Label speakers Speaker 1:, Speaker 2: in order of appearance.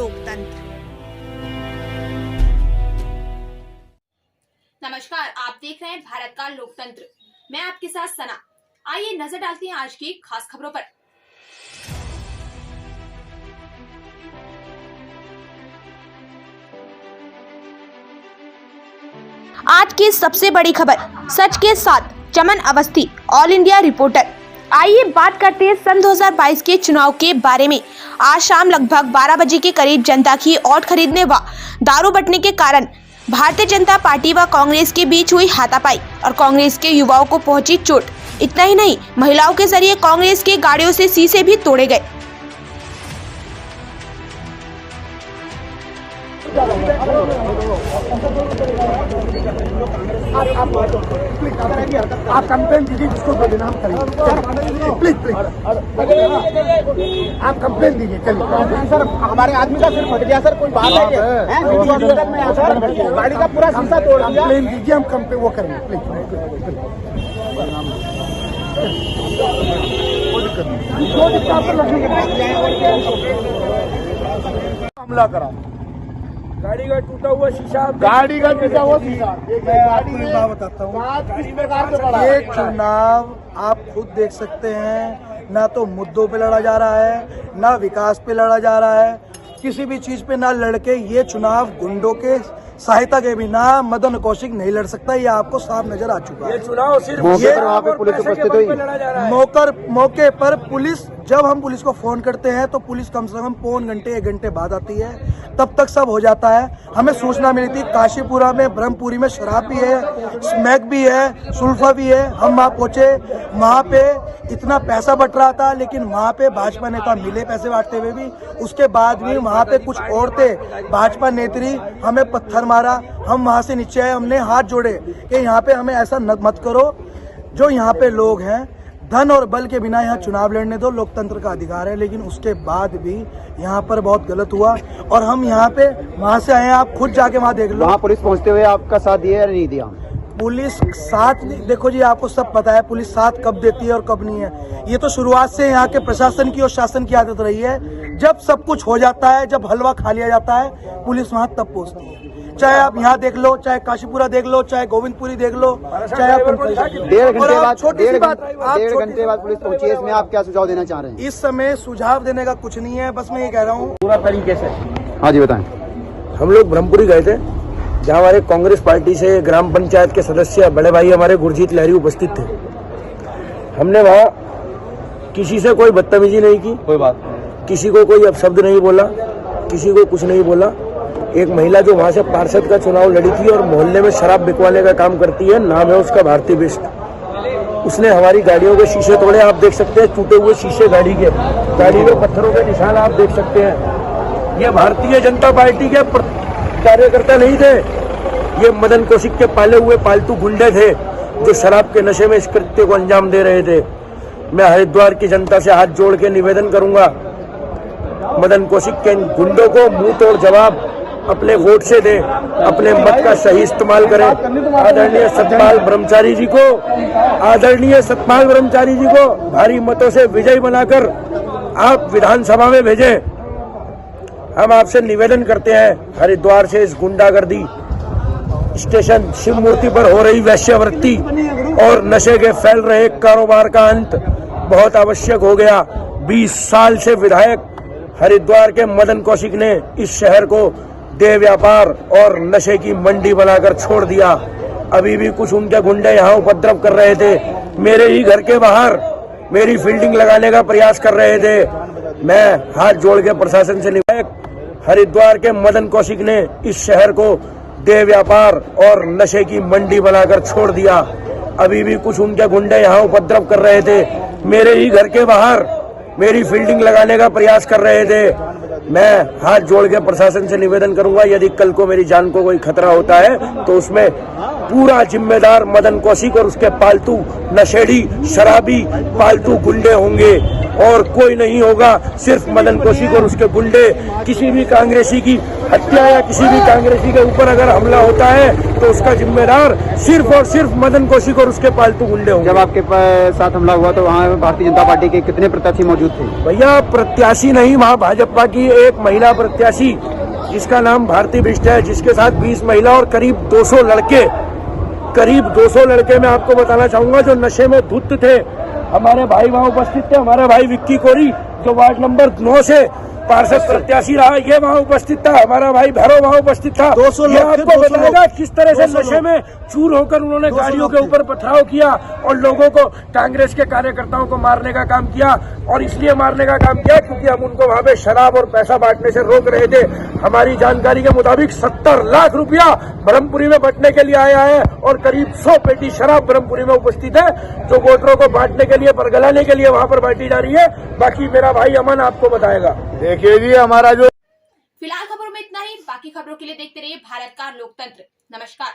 Speaker 1: लोकतंत्र।
Speaker 2: नमस्कार, आप देख रहे हैं भारत का लोकतंत्र। मैं आपके साथ सना। आइए नजर डालते हैं आज की खास खबरों पर। आज की सबसे बड़ी खबर, सच के साथ चमन अवस्थी, ऑल इंडिया रिपोर्टर। आइए बात करते हैं सन 2022 के चुनाव के बारे में। आज शाम लगभग 12 बजे के करीब जनता की वोट खरीदने व दारू बंटने के कारण भारतीय जनता पार्टी व कांग्रेस के बीच हुई हाथापाई और कांग्रेस के युवाओं को पहुंची चोट। इतना ही नहीं, महिलाओं के जरिए कांग्रेस के गाड़ियों से शीशे भी तोड़े गए।
Speaker 3: आप कंप्लेन दीजिए, जिसको देना हम करेंगे। प्लीज आप कंप्लेन दीजिए। चलिए सर, हमारे आदमी का सिर फट गया सर, कोई बात है क्या? में सर गाड़ी का पूरा शीशा तोड़ दिया। कंप्लेन दीजिए, हम कंप्लेन वो करेंगे। प्लीज हमला करा,
Speaker 4: गाड़ी का टूटा हुआ शीशा,
Speaker 3: गाड़ी का टूटा हुआ शीशा।
Speaker 4: मैं आपको एक बात बताता हूँ, ये चुनाव आप खुद देख सकते हैं, ना तो मुद्दों पे लड़ा जा रहा है, ना विकास पे लड़ा जा रहा है, किसी भी चीज पे ना लड़के ये चुनाव गुंडों के सहायता के बिना मदन कौशिक नहीं लड़ सकता। ये आपको साफ नजर आ चुका है। ये चुनाव सिर्फ वहाँ पे पुलिस उपस्थित हुई, मौके पर पुलिस, जब हम पुलिस को फोन करते हैं तो पुलिस कम से कम पौन घंटे 1 घंटे बाद आती है, तब तक सब हो जाता है। हमें सूचना मिली थी काशीपुरा में, ब्रह्मपुरी में शराब भी है, स्मैक भी है, सुल्फा भी है। हम वहाँ पहुंचे, वहाँ पे इतना पैसा बट रहा था, लेकिन वहाँ पे भाजपा नेता मिले पैसे बांटते हुए भी। उसके बाद भी वहाँ पे कुछ औरतें, भाजपा नेत्री हमें पत्थर मारा। हम वहाँ से नीचे आए, हमने हाथ जोड़े कि यहाँ पे हमें ऐसा मत करो। जो यहाँ पे लोग हैं, धन और बल के बिना यहाँ चुनाव लड़ने दो, लोकतंत्र का अधिकार है। लेकिन उसके बाद भी यहाँ पर बहुत गलत हुआ और हम यहाँ पे वहाँ से आए हैं। आप खुद जाके वहाँ देख लो।
Speaker 3: वहाँ पुलिस पहुँचते हुए आपका साथ दिया या नहीं दिया?
Speaker 4: पुलिस साथ, देखो जी, आपको सब पता है पुलिस साथ कब देती है और कब नहीं है। ये तो शुरुआत से यहाँ के प्रशासन की और शासन की आदत रही है। जब सब कुछ हो जाता है, जब हलवा खा लिया जाता है, पुलिस वहाँ तब पहुँचती है। चाहे आप यहाँ देख लो, चाहे काशीपुरा देख लो, चाहे गोविंदपुरी देख लो, चाहे आप
Speaker 3: 1.5 घंटे बाद, छोटी सी बात, 1.5 घंटे बाद पुलिस पहुंची है। इसमें आप क्या सुझाव देना चाह रहे हैं?
Speaker 4: इस समय सुझाव देने का कुछ नहीं है, बस मैं ये कह रहा हूँ
Speaker 5: पूरा तरीके से।
Speaker 3: हाँ जी बताएं।
Speaker 5: हम लोग ब्रह्मपुरी गए थे, जहाँ हमारे कांग्रेस पार्टी से ग्राम पंचायत के सदस्य बड़े भाई हमारे गुरजीत लहरी उपस्थित थे। हमने वहाँ किसी से कोई बदतमीजी नहीं की,
Speaker 3: कोई बात,
Speaker 5: किसी को कोई अपशब्द नहीं बोला, किसी को कुछ नहीं बोला। एक महिला जो वहाँ से पार्षद का चुनाव लड़ी थी और मोहल्ले में शराब बिकवाने का काम करती है, नाम है उसका भारती बिष्ट, उसने हमारी गाड़ियों के शीशे तोड़े। आप देख सकते हैं टूटे हुए शीशे गाड़ी के, गाड़ी में पत्थरों के निशान आप देख सकते हैं। ये भारतीय जनता पार्टी के कार्यकर्ता नहीं थे, ये मदन कौशिक के पाले हुए पालतू गुंडे थे जो शराब के नशे में इस कृत्य को अंजाम दे रहे थे। मैं हरिद्वार की जनता से हाथ जोड़ के निवेदन करूंगा, मदन कौशिक के गुंडों को मुंह तोड़ जवाब अपने वोट से दें, अपने मत का सही इस्तेमाल करें। आदरणीय सतपाल ब्रह्मचारी जी को, आदरणीय सतपाल ब्रह्मचारी जी को भारी मतों से विजयी बनाकर आप विधानसभा में भेजें। हम आपसे निवेदन करते हैं, हरिद्वार से इस गुंडागर्दी, स्टेशन शिव मूर्ति पर हो रही वैश्यवृत्ति और नशे के फैल रहे कारोबार का अंत बहुत आवश्यक हो गया। 20 साल से विधायक हरिद्वार के मदन कौशिक ने इस शहर को देह व्यापार और नशे की मंडी बनाकर छोड़ दिया। अभी भी कुछ उनके गुंडे यहाँ उपद्रव कर रहे थे, मेरे ही घर के बाहर मेरी फील्डिंग लगाने का प्रयास कर रहे थे। मैं हाथ जोड़ के प्रशासन से निवेदन, हरिद्वार के मदन कौशिक ने इस शहर को देह व्यापार और नशे की मंडी बनाकर छोड़ दिया। अभी भी कुछ उनके गुंडे यहाँ उपद्रव कर रहे थे, मेरे ही घर के बाहर मेरी फील्डिंग लगाने का प्रयास कर रहे थे। मैं हाथ जोड़ के प्रशासन से निवेदन करूंगा, यदि कल को मेरी जान को कोई खतरा होता है तो उसमें पूरा जिम्मेदार मदन कौशिक और उसके पालतू नशेड़ी शराबी पालतू गुंडे होंगे। और कोई नहीं होगा। सिर्फ मदन कौशिक और उसके गुंडे। किसी भी कांग्रेसी की हत्या या किसी भी कांग्रेसी के ऊपर अगर हमला होता है तो उसका जिम्मेदार सिर्फ और सिर्फ मदन कौशिक और उसके पालतू गुंडे होंगे।
Speaker 1: जब आपके साथ हमला हुआ तो वहाँ भारतीय जनता पार्टी के कितने प्रत्याशी मौजूद थे?
Speaker 5: भैया प्रत्याशी नहीं, वहाँ भाजपा की एक महिला प्रत्याशी जिसका नाम भारती बिष्ट है, जिसके साथ 20 महिला और करीब 200 लड़के मैं आपको बताना चाहूंगा जो नशे में धुत थे। हमारे भाई वहाँ उपस्थित थे। हमारा भाई विक्की कोरी जो वार्ड नंबर 9 से पार्षद प्रत्याशी रहा, ये वहाँ उपस्थित था। हमारा भाई भैरव वहाँ उपस्थित था।
Speaker 4: 200
Speaker 5: ये
Speaker 4: लोग थे,
Speaker 5: आपको
Speaker 4: 200
Speaker 5: बताएगा
Speaker 4: लोग।
Speaker 5: किस तरह से
Speaker 4: 200
Speaker 5: नशे में चूर होकर उन्होंने
Speaker 4: 200
Speaker 5: गाड़ियों के
Speaker 4: लोग थे।
Speaker 5: ऊपर पथराव किया और लोगों को, कांग्रेस के कार्यकर्ताओं को मारने का काम किया। और इसलिए मारने का काम किया क्योंकि हम उनको वहाँ पे शराब और पैसा बांटने से रोक रहे थे। हमारी जानकारी के मुताबिक 70 लाख रुपया ब्रह्मपुरी में बंटने के लिए आया है और करीब 100 पेटी शराब ब्रह्मपुरी में उपस्थित है जो वोटरों को बांटने के लिए, बरगलाने के लिए वहाँ पर बांटी जा रही है। बाकी मेरा भाई अमन आपको बताएगा।
Speaker 3: देखिए जी, हमारा जो
Speaker 2: फिलहाल खबरों में इतना ही। बाकी खबरों के लिए देखते रहिए भारत का लोकतंत्र। नमस्कार।